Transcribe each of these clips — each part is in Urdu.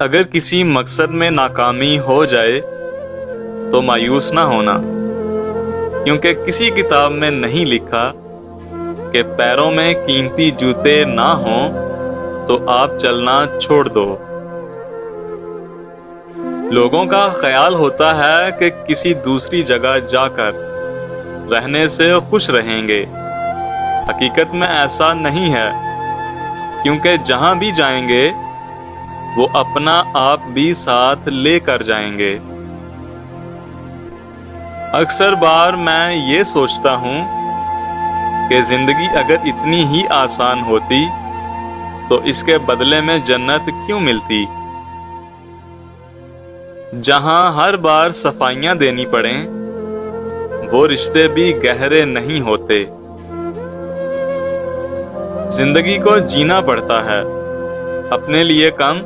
اگر کسی مقصد میں ناکامی ہو جائے تو مایوس نہ ہونا، کیونکہ کسی کتاب میں نہیں لکھا کہ پیروں میں قیمتی جوتے نہ ہوں تو آپ چلنا چھوڑ دو۔ لوگوں کا خیال ہوتا ہے کہ کسی دوسری جگہ جا کر رہنے سے خوش رہیں گے۔ حقیقت میں ایسا نہیں ہے، کیونکہ جہاں بھی جائیں گے وہ اپنا آپ بھی ساتھ لے کر جائیں گے۔ اکثر بار میں یہ سوچتا ہوں کہ زندگی اگر اتنی ہی آسان ہوتی تو اس کے بدلے میں جنت کیوں ملتی؟ جہاں ہر بار صفائیاں دینی پڑیں، وہ رشتے بھی گہرے نہیں ہوتے۔ زندگی کو جینا پڑتا ہے، اپنے لیے کم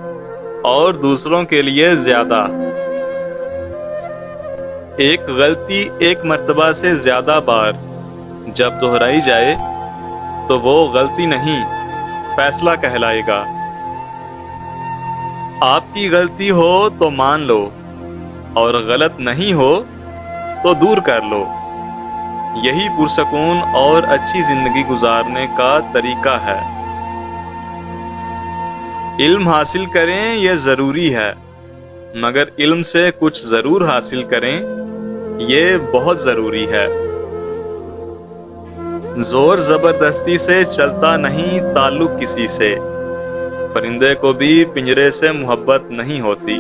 اور دوسروں کے لیے زیادہ۔ ایک غلطی ایک مرتبہ سے زیادہ بار جب دہرائی جائے تو وہ غلطی نہیں، فیصلہ کہلائے گا۔ آپ کی غلطی ہو تو مان لو، اور غلط نہیں ہو تو دور کر لو۔ یہی پرسکون اور اچھی زندگی گزارنے کا طریقہ ہے۔ علم حاصل کریں یہ ضروری ہے، مگر علم سے کچھ ضرور حاصل کریں یہ بہت ضروری ہے۔ زور زبردستی سے چلتا نہیں تعلق کسی سے، پرندے کو بھی پنجرے سے محبت نہیں ہوتی۔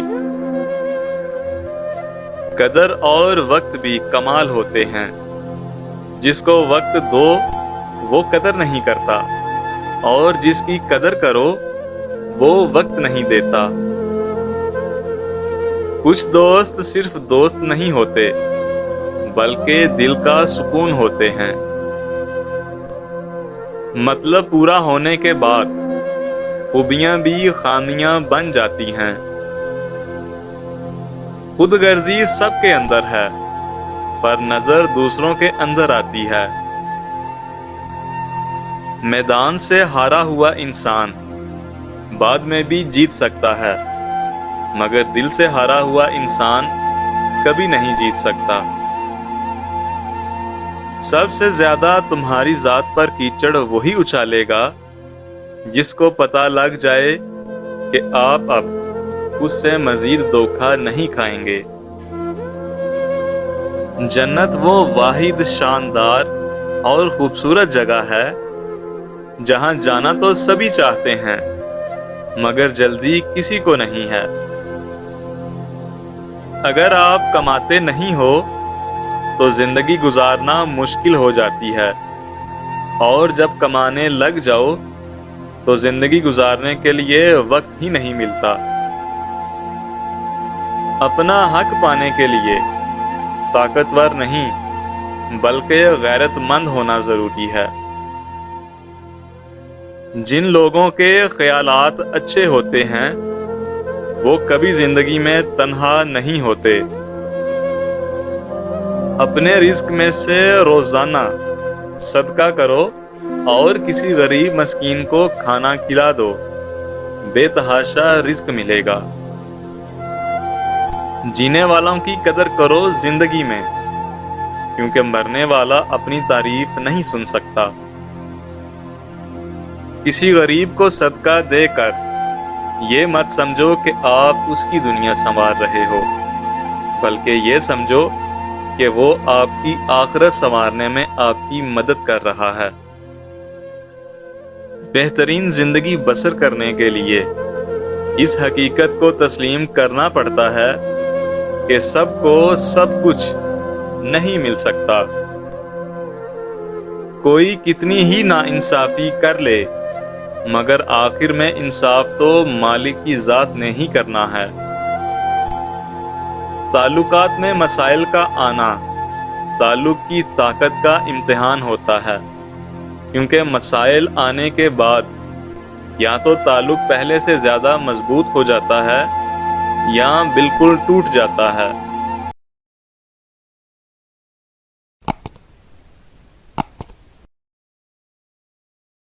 قدر اور وقت بھی کمال ہوتے ہیں، جس کو وقت دو وہ قدر نہیں کرتا، اور جس کی قدر کرو وہ وقت نہیں دیتا۔ کچھ دوست صرف دوست نہیں ہوتے، بلکہ دل کا سکون ہوتے ہیں۔ مطلب پورا ہونے کے بعد خوبیاں بھی خامیاں بن جاتی ہیں۔ خود غرضی سب کے اندر ہے، پر نظر دوسروں کے اندر آتی ہے۔ میدان سے ہارا ہوا انسان بعد میں بھی جیت سکتا ہے، مگر دل سے ہارا ہوا انسان کبھی نہیں جیت سکتا۔ سب سے زیادہ تمہاری ذات پر کیچڑ وہی اچھالے گا جس کو پتہ لگ جائے کہ آپ اب اس سے مزید دھوکہ نہیں کھائیں گے۔ جنت وہ واحد شاندار اور خوبصورت جگہ ہے جہاں جانا تو سبھی چاہتے ہیں، مگر جلدی کسی کو نہیں ہے۔ اگر آپ کماتے نہیں ہو تو زندگی گزارنا مشکل ہو جاتی ہے، اور جب کمانے لگ جاؤ تو زندگی گزارنے کے لیے وقت ہی نہیں ملتا۔ اپنا حق پانے کے لیے طاقتور نہیں بلکہ غیرت مند ہونا ضروری ہے۔ جن لوگوں کے خیالات اچھے ہوتے ہیں وہ کبھی زندگی میں تنہا نہیں ہوتے۔ اپنے رزق میں سے روزانہ صدقہ کرو اور کسی غریب مسکین کو کھانا کھلا دو، بے تحاشا رزق ملے گا۔ جینے والوں کی قدر کرو زندگی میں، کیونکہ مرنے والا اپنی تعریف نہیں سن سکتا۔ کسی غریب کو صدقہ دے کر یہ مت سمجھو کہ آپ اس کی دنیا سنوار رہے ہو، بلکہ یہ سمجھو کہ وہ آپ کی آخرت سنوارنے میں آپ کی مدد کر رہا ہے۔ بہترین زندگی بسر کرنے کے لیے اس حقیقت کو تسلیم کرنا پڑتا ہے کہ سب کو سب کچھ نہیں مل سکتا۔ کوئی کتنی ہی ناانصافی کر لے، مگر آخر میں انصاف تو مالک کی ذات نے ہی کرنا ہے۔ تعلقات میں مسائل کا آنا تعلق کی طاقت کا امتحان ہوتا ہے، کیونکہ مسائل آنے کے بعد یا تو تعلق پہلے سے زیادہ مضبوط ہو جاتا ہے یا بالکل ٹوٹ جاتا ہے۔